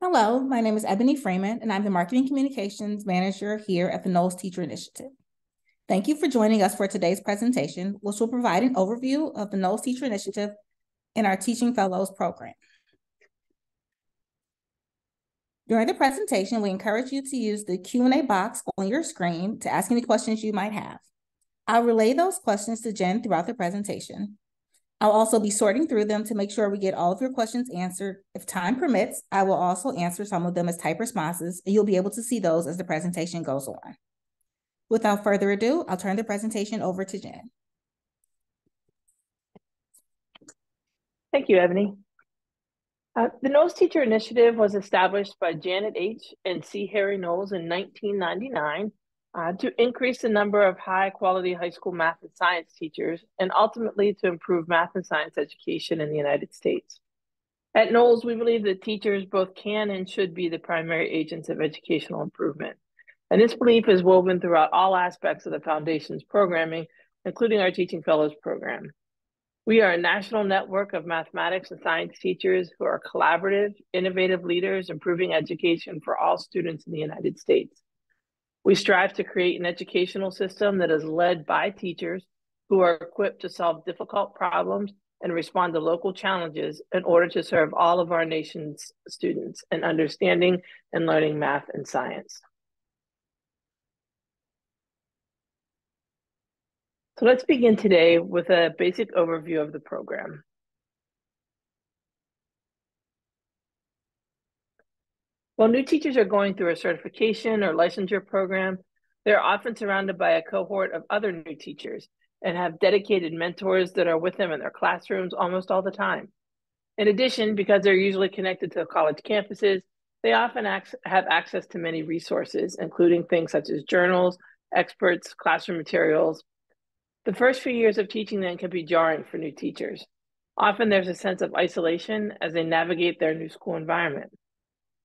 Hello, my name is Ebony Freeman, and I'm the Marketing Communications Manager here at the Knowles Teacher Initiative. Thank you for joining us for today's presentation, which will provide an overview of the Knowles Teacher Initiative and our Teaching Fellows Program. During the presentation, we encourage you to use the Q&A box on your screen to ask any questions you might have. I'll relay those questions to Jen throughout the presentation. I'll also be sorting through them to make sure we get all of your questions answered. If time permits, I will also answer some of them as typed responses, and you'll be able to see those as the presentation goes on. Without further ado, I'll turn the presentation over to Jen. Thank you, Ebony. The Knowles Teacher Initiative was established by Janet H. and C. Harry Knowles in 1999 to increase the number of high-quality high school math and science teachers and ultimately to improve math and science education in the United States. At Knowles, we believe that teachers both can and should be the primary agents of educational improvement. And this belief is woven throughout all aspects of the Foundation's programming, including our Teaching Fellows Program. We are a national network of mathematics and science teachers who are collaborative, innovative leaders improving education for all students in the United States. We strive to create an educational system that is led by teachers who are equipped to solve difficult problems and respond to local challenges in order to serve all of our nation's students in understanding and learning math and science. So let's begin today with a basic overview of the program. While new teachers are going through a certification or licensure program, they're often surrounded by a cohort of other new teachers and have dedicated mentors that are with them in their classrooms almost all the time. In addition, because they're usually connected to college campuses, they often have access to many resources, including things such as journals, experts, classroom materials. The first few years of teaching then can be jarring for new teachers. Often there's a sense of isolation as they navigate their new school environment.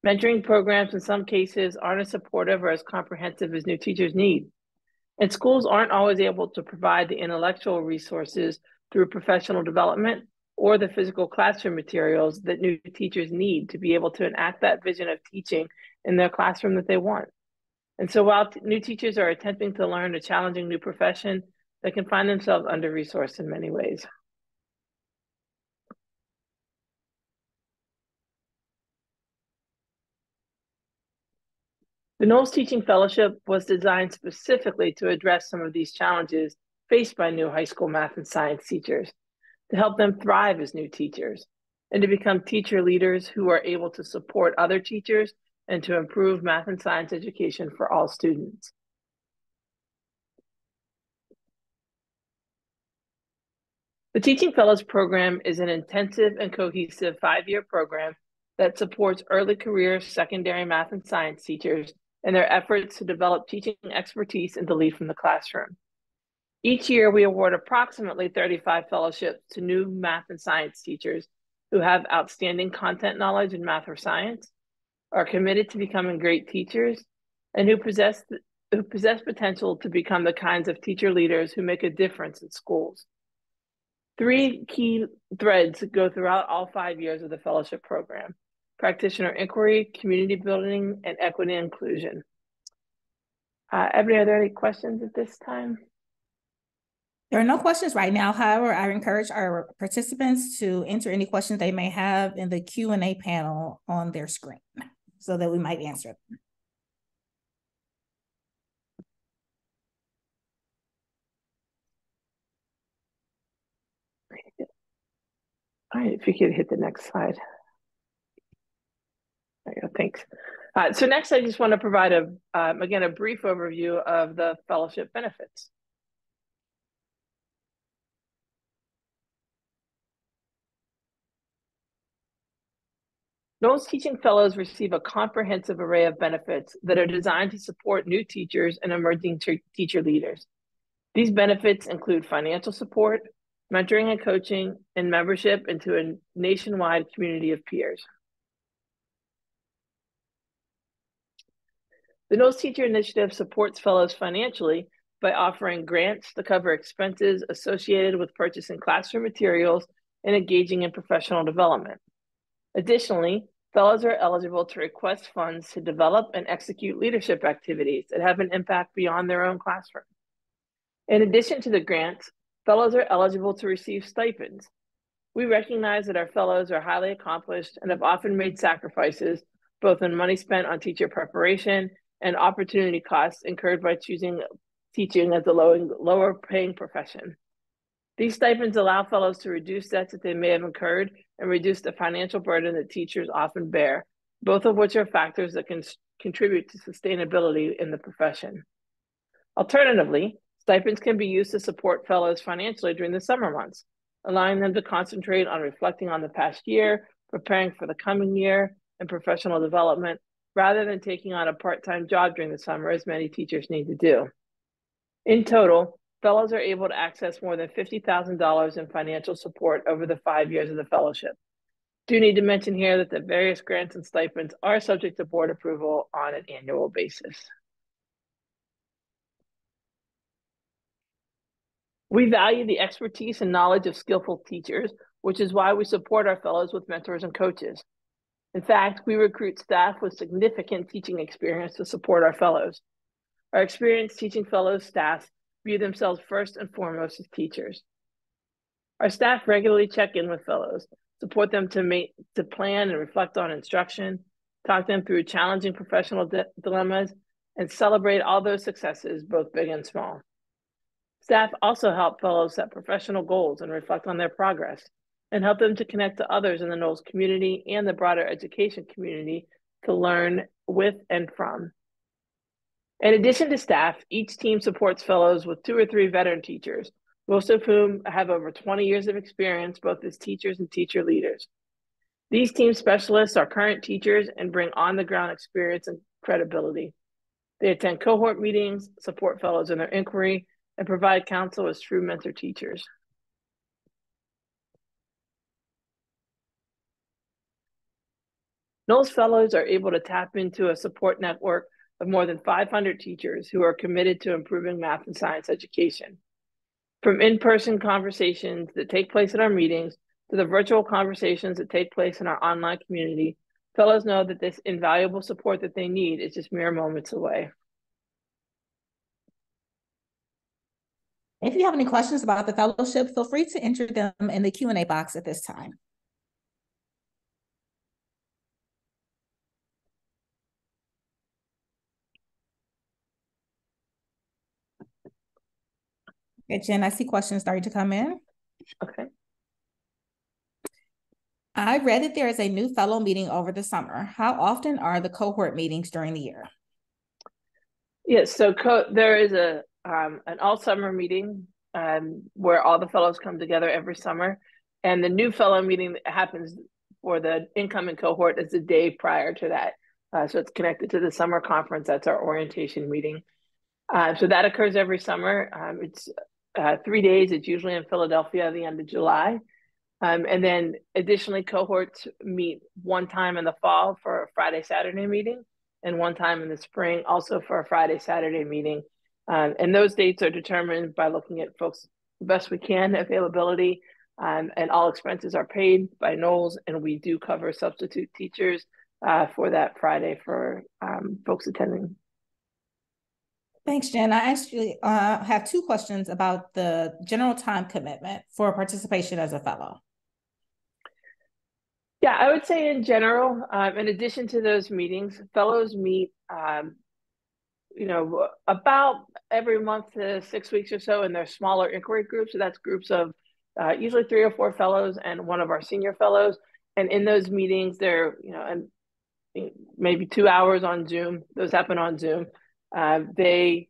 Mentoring programs in some cases aren't as supportive or as comprehensive as new teachers need. And schools aren't always able to provide the intellectual resources through professional development or the physical classroom materials that new teachers need to be able to enact that vision of teaching in their classroom that they want. And so while new teachers are attempting to learn a challenging new profession, they can find themselves under-resourced in many ways. The Knowles Teaching Fellowship was designed specifically to address some of these challenges faced by new high school math and science teachers, to help them thrive as new teachers, and to become teacher leaders who are able to support other teachers and to improve math and science education for all students. The Teaching Fellows Program is an intensive and cohesive 5-year program that supports early career secondary math and science teachers in their efforts to develop teaching expertise and to lead from the classroom. Each year, we award approximately 35 fellowships to new math and science teachers who have outstanding content knowledge in math or science, are committed to becoming great teachers, and who possess potential to become the kinds of teacher leaders who make a difference in schools. 3 key threads go throughout all 5 years of the fellowship program: practitioner inquiry, community building, and equity and inclusion. Ebony, are there any questions at this time? There are no questions right now. However, I encourage our participants to enter any questions they may have in the Q&A panel on their screen so that we might answer them. All right, if you could hit the next slide. There you go, thanks. So next, I just want to provide, again, a brief overview of the fellowship benefits. Knowles Teaching Fellows receive a comprehensive array of benefits that are designed to support new teachers and emerging teacher leaders. These benefits include financial support, mentoring and coaching, and membership into a nationwide community of peers. The Knowles Teacher Initiative supports fellows financially by offering grants to cover expenses associated with purchasing classroom materials and engaging in professional development. Additionally, Fellows are eligible to request funds to develop and execute leadership activities that have an impact beyond their own classroom. In addition to the grants, fellows are eligible to receive stipends. We recognize that our fellows are highly accomplished and have often made sacrifices, both in money spent on teacher preparation and opportunity costs incurred by choosing teaching as a lower paying profession. These stipends allow fellows to reduce debts that they may have incurred and reduce the financial burden that teachers often bear, both of which are factors that can contribute to sustainability in the profession. Alternatively, stipends can be used to support fellows financially during the summer months, allowing them to concentrate on reflecting on the past year, preparing for the coming year, and professional development, rather than taking on a part-time job during the summer, as many teachers need to do. In total, fellows are able to access more than $50,000 in financial support over the 5 years of the fellowship. Do need to mention here that the various grants and stipends are subject to board approval on an annual basis. We value the expertise and knowledge of skillful teachers, which is why we support our fellows with mentors and coaches. In fact, we recruit staff with significant teaching experience to support our fellows. Our experienced teaching fellows staff view themselves first and foremost as teachers. Our staff regularly check in with fellows, support them to plan and reflect on instruction, talk them through challenging professional dilemmas, and celebrate all those successes, both big and small. Staff also help fellows set professional goals and reflect on their progress, and help them to connect to others in the Knowles community and the broader education community to learn with and from. In addition to staff, each team supports fellows with 2 or 3 veteran teachers, most of whom have over 20 years of experience, both as teachers and teacher leaders. These team specialists are current teachers and bring on-the-ground experience and credibility. They attend cohort meetings, support fellows in their inquiry, and provide counsel as true mentor teachers. Knowles Fellows are able to tap into a support network of more than 500 teachers who are committed to improving math and science education. From in-person conversations that take place at our meetings to the virtual conversations that take place in our online community, fellows know that this invaluable support that they need is just mere moments away. If you have any questions about the fellowship, feel free to enter them in the Q&A box at this time. Okay, Jen, I see questions starting to come in. Okay. I read that there is a new fellow meeting over the summer. How often are the cohort meetings during the year? Yes, so there is an all-summer meeting where all the fellows come together every summer. And the new fellow meeting that happens for the incoming cohort is the day prior to that. So it's connected to the summer conference. That's our orientation meeting. So that occurs every summer. It's 3 days. It's usually in Philadelphia at the end of July. And then additionally, cohorts meet one time in the fall for a Friday-Saturday meeting, and one time in the spring also for a Friday-Saturday meeting. And those dates are determined by looking at folks the best we can, availability, and all expenses are paid by Knowles, and we do cover substitute teachers for that Friday for folks attending. Thanks, Jen. I actually have 2 questions about the general time commitment for participation as a fellow. Yeah, I would say in general, in addition to those meetings, fellows meet, about every month to 6 weeks or so in their smaller inquiry groups. So that's groups of usually 3 or 4 fellows and one of our senior fellows. And in those meetings, they're, and maybe 2 hours on Zoom. Those happen on Zoom. They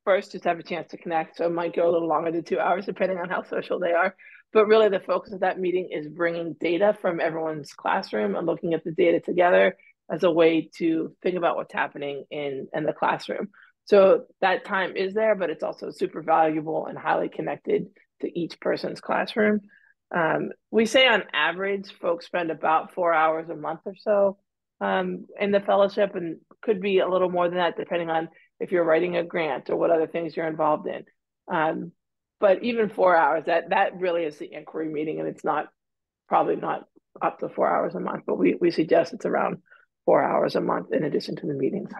first just have a chance to connect. So it might go a little longer than 2 hours, depending on how social they are. But really the focus of that meeting is bringing data from everyone's classroom and looking at the data together as a way to think about what's happening in the classroom. So that time is there, but it's also super valuable and highly connected to each person's classroom. We say on average, folks spend about 4 hours a month or so in the fellowship, and could be a little more than that, depending on if you're writing a grant or what other things you're involved in. But even 4 hours, that really is the inquiry meeting, and it's probably not up to 4 hours a month, but we suggest it's around 4 hours a month in addition to the meetings.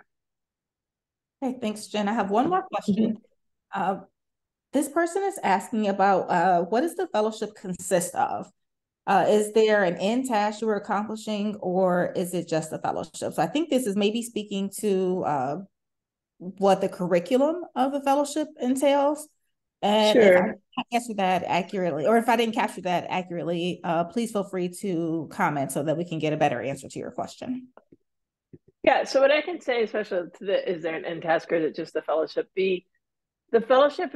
Okay, thanks, Jen. I have one more question. This person is asking about what does the fellowship consist of? Is there an end task you are accomplishing, or is it just a fellowship? So I think this is maybe speaking to what the curriculum of the fellowship entails. And if I answer that accurately, or if I didn't capture that accurately, please feel free to comment so that we can get a better answer to your question. Yeah, so what I can say, especially to is there an end task or is it just the fellowship? The fellowship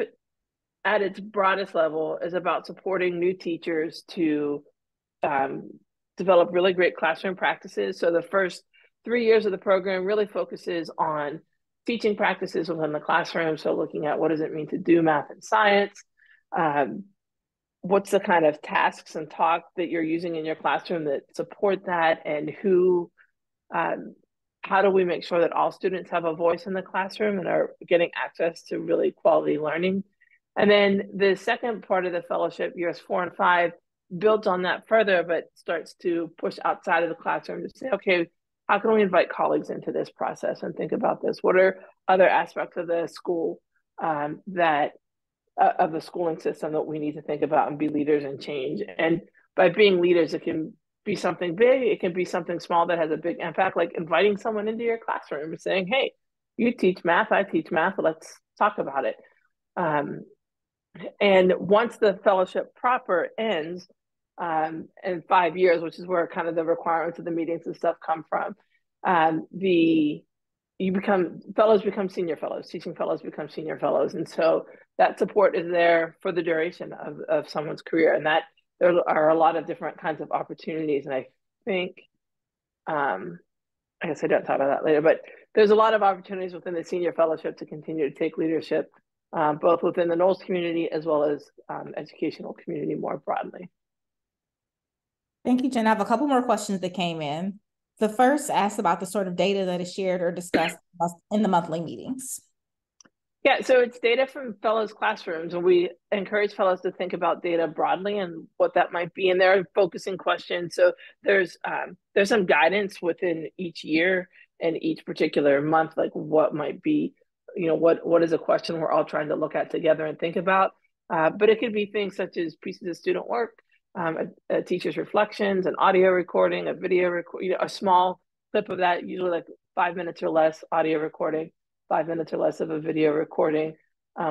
at its broadest level is about supporting new teachers to develop really great classroom practices. So the first 3 years of the program really focuses on teaching practices within the classroom. So looking at what does it mean to do math and science? What's the kind of tasks and talk that you're using in your classroom that support that, and how do we make sure that all students have a voice in the classroom and are getting access to really quality learning? And then the second part of the fellowship, years 4 and 5, builds on that further, but starts to push outside of the classroom to say, okay, how can we invite colleagues into this process and think about this? What are other aspects of the school of the schooling system that we need to think about and be leaders and change? And by being leaders, it can be something big, it can be something small that has a big impact, like inviting someone into your classroom and saying, hey, you teach math, I teach math, let's talk about it. And once the fellowship proper ends, in 5 years, which is where kind of the requirements of the meetings and stuff come from, fellows become senior fellows, teaching fellows become senior fellows. And so that support is there for the duration of someone's career. And that there are a lot of different kinds of opportunities. And I think, I guess I don't talk about that later, but there's a lot of opportunities within the senior fellowship to continue to take leadership, both within the Knowles community as well as educational community more broadly. Thank you, Jen. I have a couple more questions that came in. The first asks about the sort of data that is shared or discussed in the monthly meetings. Yeah, so it's data from fellows' classrooms, and we encourage fellows to think about data broadly and what that might be. And there are focusing questions. So there's some guidance within each year and each particular month, like what might be, what is a question we're all trying to look at together and think about. But it could be things such as pieces of student work, a teacher's reflections, an audio recording, a video recording, a small clip of that, usually like 5 minutes or less audio recording, 5 minutes or less of a video recording.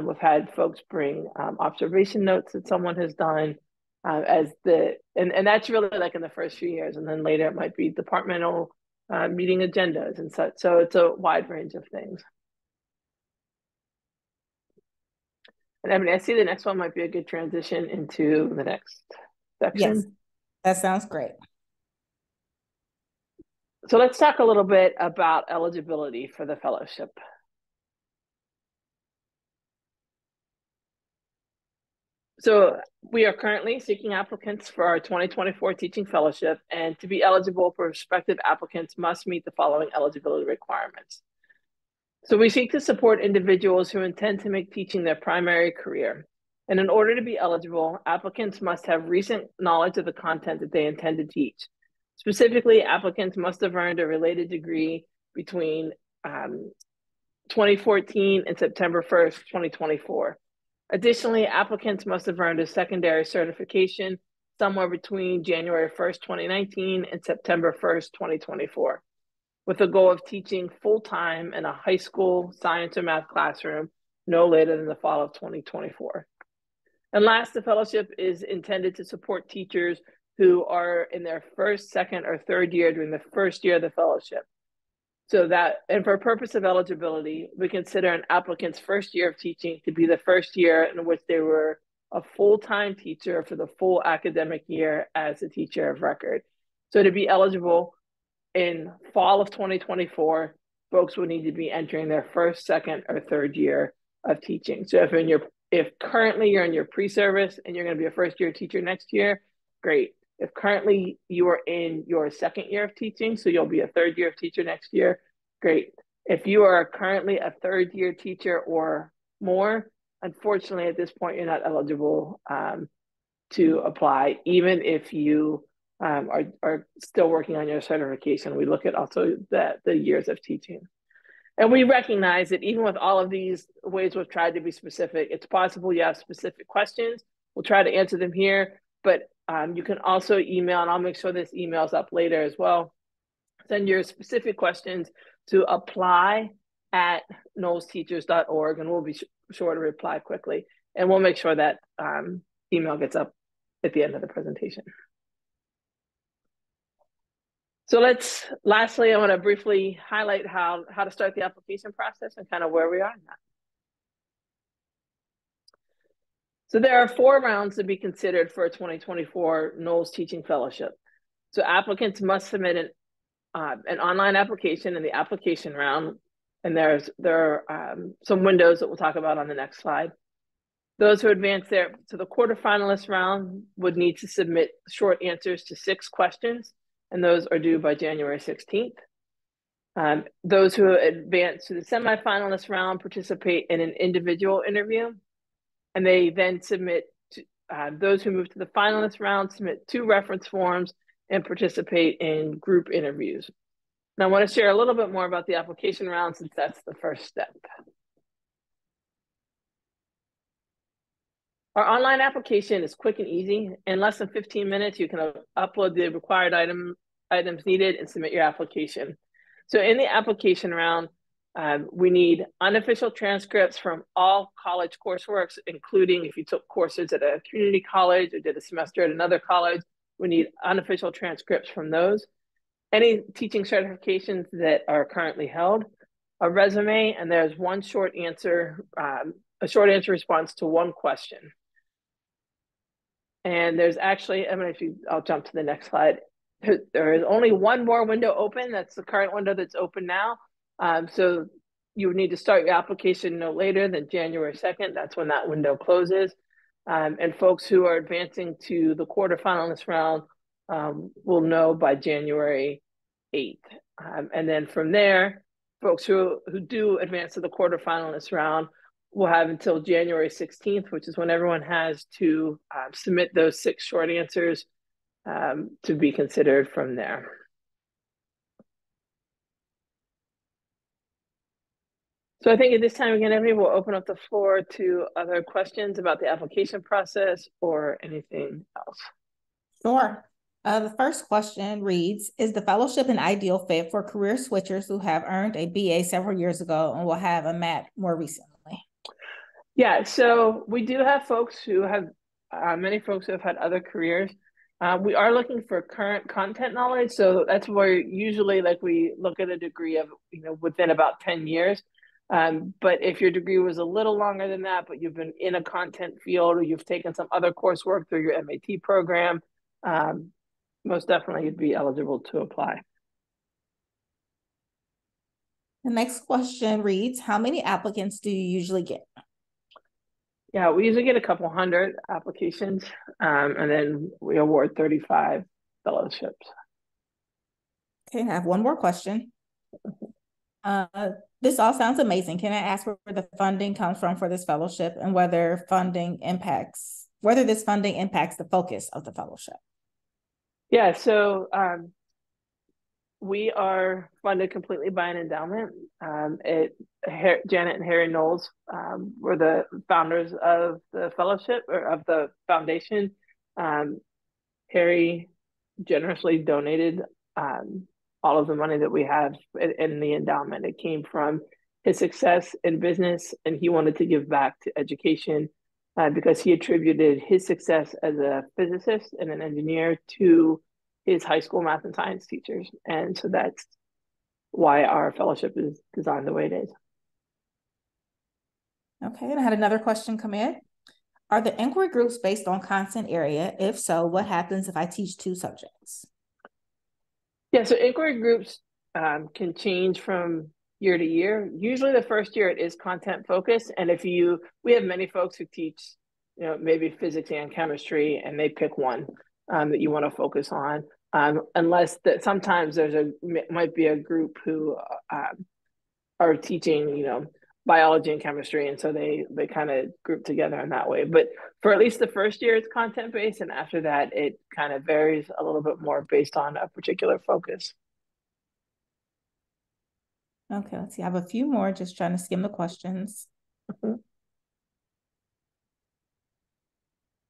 We've had folks bring observation notes that someone has done and that's really like in the first few years. And then later it might be departmental meeting agendas and such. So it's a wide range of things. And I mean, I see the next one might be a good transition into the next section. Yes, that sounds great. So let's talk a little bit about eligibility for the fellowship. So we are currently seeking applicants for our 2024 teaching fellowship, and to be eligible, prospective applicants must meet the following eligibility requirements. So we seek to support individuals who intend to make teaching their primary career. And in order to be eligible, applicants must have recent knowledge of the content that they intend to teach. Specifically, applicants must have earned a related degree between 2014 and September 1st, 2024. Additionally, applicants must have earned a secondary certification somewhere between January 1st, 2019 and September 1st, 2024, with the goal of teaching full-time in a high school science or math classroom no later than the fall of 2024. And last, the fellowship is intended to support teachers who are in their first, second, or third year during the first year of the fellowship. So that, and for purpose of eligibility, we consider an applicant's first year of teaching to be the first year in which they were a full-time teacher for the full academic year as a teacher of record. So to be eligible in fall of 2024, folks would need to be entering their first, second, or third year of teaching. So if currently you're in your pre-service and you're going to be a first-year teacher next year, great. If currently you are in your second year of teaching, so you'll be a third year of teacher next year, great. If you are currently a third year teacher or more, unfortunately at this point you're not eligible to apply, even if you are still working on your certification. We look at also the years of teaching. And we recognize that even with all of these ways we've tried to be specific, it's possible you have specific questions. We'll try to answer them here, but you can also email, and I'll make sure this email's up later as well. Send your specific questions to apply@knowlesteachers.org, and we'll be sure to reply quickly. And we'll make sure that email gets up at the end of the presentation. So lastly, I want to briefly highlight how to start the application process and kind of where we are in that. So there are 4 rounds to be considered for a 2024 Knowles Teaching Fellowship. So applicants must submit an online application in the application round, and there are some windows that we'll talk about on the next slide. Those who advance there to the quarterfinalist round would need to submit short answers to 6 questions, and those are due by January 16th. Those who advance to the semifinalist round participate in an individual interview, and they then submit those who move to the finalist round submit 2 reference forms and participate in group interviews. And I want to share a little bit more about the application round since that's the first step. Our online application is quick and easy. In less than 15 minutes, you can upload the required items needed and submit your application. So in the application round, we need unofficial transcripts from all college courseworks, including if you took courses at a community college or did a semester at another college. We need unofficial transcripts from those. Any teaching certifications that are currently held, a resume, and there's one short answer, a short answer response to one question. And there's actually, I'll jump to the next slide. There is only one more window open. That's the current window that's open now. So you would need to start your application no later than January 2nd. That's when that window closes. And folks who are advancing to the quarterfinalist round will know by January 8th. And then from there, folks who do advance to the quarterfinalist round will have until January 16th, which is when everyone has to submit those 6 short answers to be considered from there. So I think at this time, again, everybody will open up the floor to other questions about the application process or anything else. Sure. The first question reads, is the fellowship an ideal fit for career switchers who have earned a BA several years ago and will have a MAT more recently? Yeah, so we do have folks who have, many folks who have had other careers. We are looking for current content knowledge. So that's where usually we look at a degree of, within about 10 years. But if your degree was a little longer than that, but you've been in a content field or you've taken some other coursework through your MAT program, most definitely you'd be eligible to apply. The next question reads, how many applicants do you usually get? Yeah, we usually get a couple hundred applications, and then we award 35 fellowships. Okay, I have one more question. This all sounds amazing. Can I ask where the funding comes from for this fellowship and whether this funding impacts the focus of the fellowship? Yeah, so we are funded completely by an endowment. Janet and Harry Knowles were the founders of the fellowship or of the foundation. Harry generously donated all of the money that we have in the endowment. It came from his success in business, and he wanted to give back to education because he attributed his success as a physicist and an engineer to his high school math and science teachers. And so that's why our fellowship is designed the way it is. Okay, and I had another question come in. Are the inquiry groups based on content area? If so, what happens if I teach 2 subjects? Yeah, so inquiry groups can change from year to year. Usually the first year it is content focused. And we have many folks who teach, maybe physics and chemistry, and they pick one that you want to focus on. Unless that sometimes might be a group who are teaching, biology and chemistry, and so they kind of group together in that way. But for at least the first year, it's content based, and after that, it kind of varies a little bit more based on a particular focus. Okay, let's see. I have a few more, just trying to skim the questions. Mhm.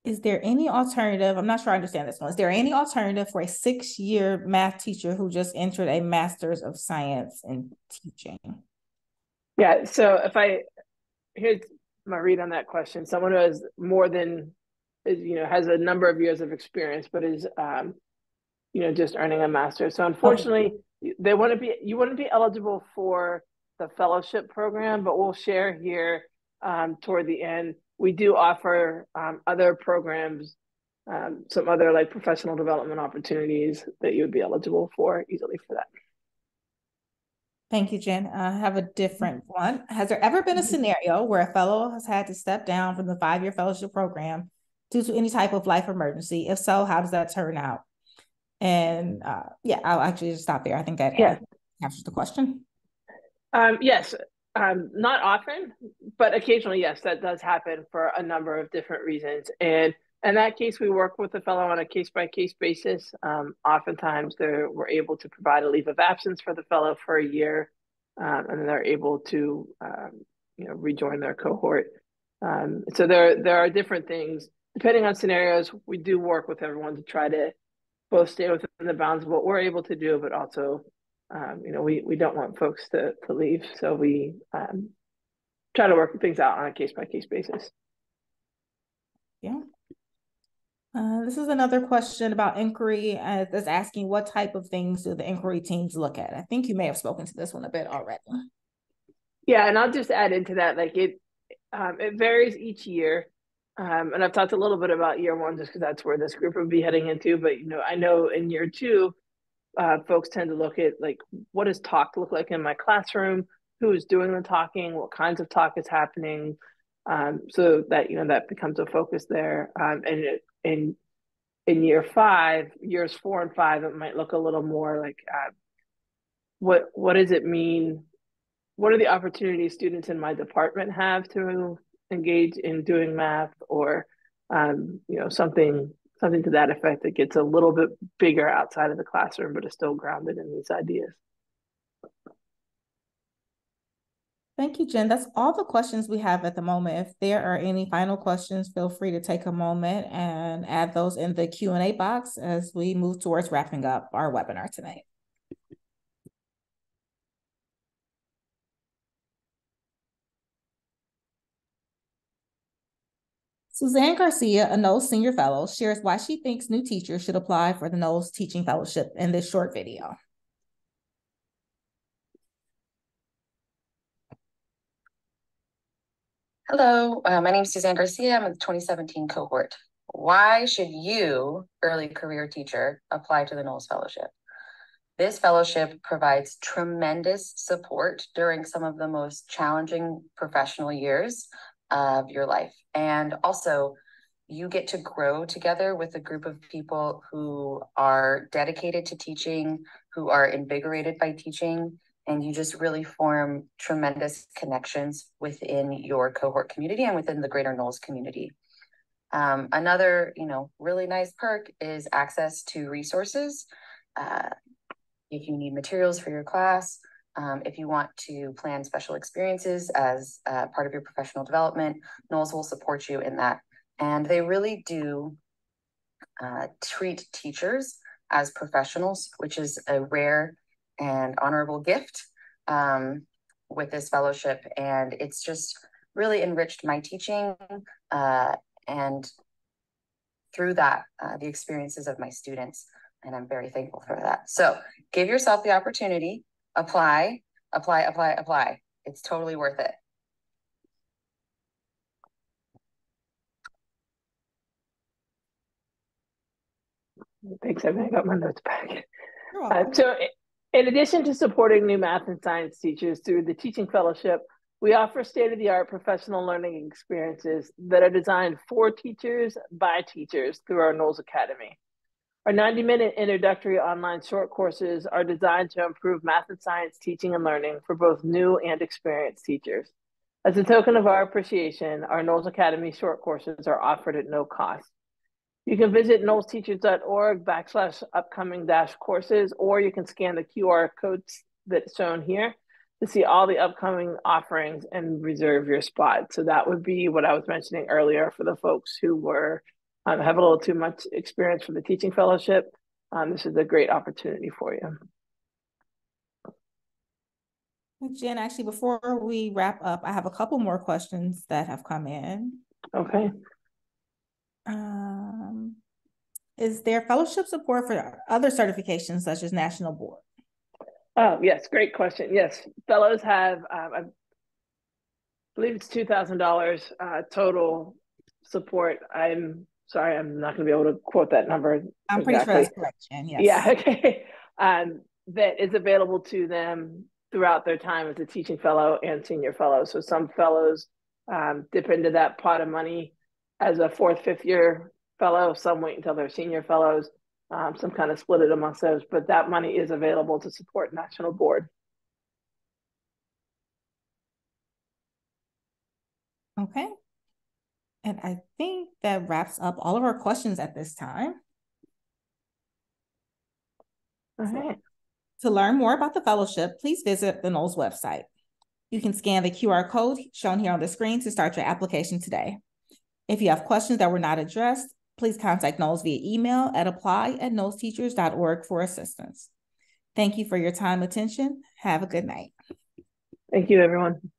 Is there any alternative? I'm not sure I understand this one. Is there any alternative for a 6-year math teacher who just entered a Master's of Science in Teaching? Yeah, so here's my read on that question. Someone who has more than, has a number of years of experience, but is, just earning a master's. So Okay. unfortunately, you wouldn't be eligible for the fellowship program, but we'll share here toward the end. We do offer other programs, some other like professional development opportunities that you would be eligible for easily for that. Thank you, Jen. I have a different one. Has there ever been a scenario where a fellow has had to step down from the 5-year fellowship program due to any type of life emergency? If so, how does that turn out? And yeah, I'll actually just stop there. I think that Yeah. answers the question. Yes, not often, but occasionally, yes, that does happen for a number of different reasons. And in that case, we work with the fellow on a case by case basis. Oftentimes, we're able to provide a leave of absence for the fellow for a year, and then they're able to, rejoin their cohort. So there are different things depending on scenarios. We do work with everyone to try to both stay within the bounds of what we're able to do, but also we don't want folks to leave. So we try to work things out on a case by case basis. Yeah. This is another question about inquiry that's asking what type of things do the inquiry teams look at? I think you may have spoken to this one a bit already. Yeah, and I'll just add into that, like it varies each year. And I've talked a little bit about year one just because that's where this group would be heading into. But I know in year two, folks tend to look at like what does talk look like in my classroom, who is doing the talking, what kinds of talk is happening, so that that becomes a focus there. In year five, years 4 and 5, it might look a little more like what does it mean? What are the opportunities students in my department have to engage in doing math, or something to that effect that gets a little bit bigger outside of the classroom, but is still grounded in these ideas. Thank you, Jen. That's all the questions we have at the moment. If there are any final questions, feel free to take a moment and add those in the Q&A box as we move towards wrapping up our webinar tonight. Suzanne Garcia, a Knowles Senior Fellow, shares why she thinks new teachers should apply for the Knowles Teaching Fellowship in this short video. Hello, my name is Suzanne Garcia. I'm in the 2017 cohort. Why should you, early career teacher, apply to the Knowles Fellowship? This fellowship provides tremendous support during some of the most challenging professional years of your life. And also, you get to grow together with a group of people who are dedicated to teaching, who are invigorated by teaching, and you just really form tremendous connections within your cohort community and within the greater Knowles community. Another, really nice perk is access to resources. If you need materials for your class, if you want to plan special experiences as part of your professional development, Knowles will support you in that. And they really do treat teachers as professionals, which is a rare and honorable gift with this fellowship. And it's just really enriched my teaching and through that, the experiences of my students. And I'm very thankful for that. So give yourself the opportunity, apply. It's totally worth it. Thanks, Evan. I got my notes back. So in addition to supporting new math and science teachers through the Teaching Fellowship, we offer state-of-the-art professional learning experiences that are designed for teachers by teachers through our Knowles Academy. Our 90-minute introductory online short courses are designed to improve math and science teaching and learning for both new and experienced teachers. As a token of our appreciation, our Knowles Academy short courses are offered at no cost. You can visit knowlesteachers.org/upcoming-courses, or you can scan the QR codes that's shown here to see all the upcoming offerings and reserve your spot. So that would be what I was mentioning earlier for the folks who were have a little too much experience for the teaching fellowship. This is a great opportunity for you. Jen, actually, before we wrap up, I have a couple more questions that have come in. Okay. Is there fellowship support for other certifications such as National Board? Oh, yes, great question. Yes, fellows have, I believe it's $2,000 total support. I'm sorry, I'm not going to be able to quote that number. I'm pretty sure that's correct, Jen, yes. Yeah, okay. That is available to them throughout their time as a teaching fellow and senior fellow. So some fellows dip into that pot of money as a 4th, 5th year fellow. Some wait until they're senior fellows. Some kind of split it amongst those, but that money is available to support National Board. Okay. And I think that wraps up all of our questions at this time. All right. To learn more about the fellowship, please visit the Knowles website. You can scan the QR code shown here on the screen to start your application today. If you have questions that were not addressed, please contact Knowles via email at apply@knowlesteachers.org for assistance. Thank you for your time and attention. Have a good night. Thank you, everyone.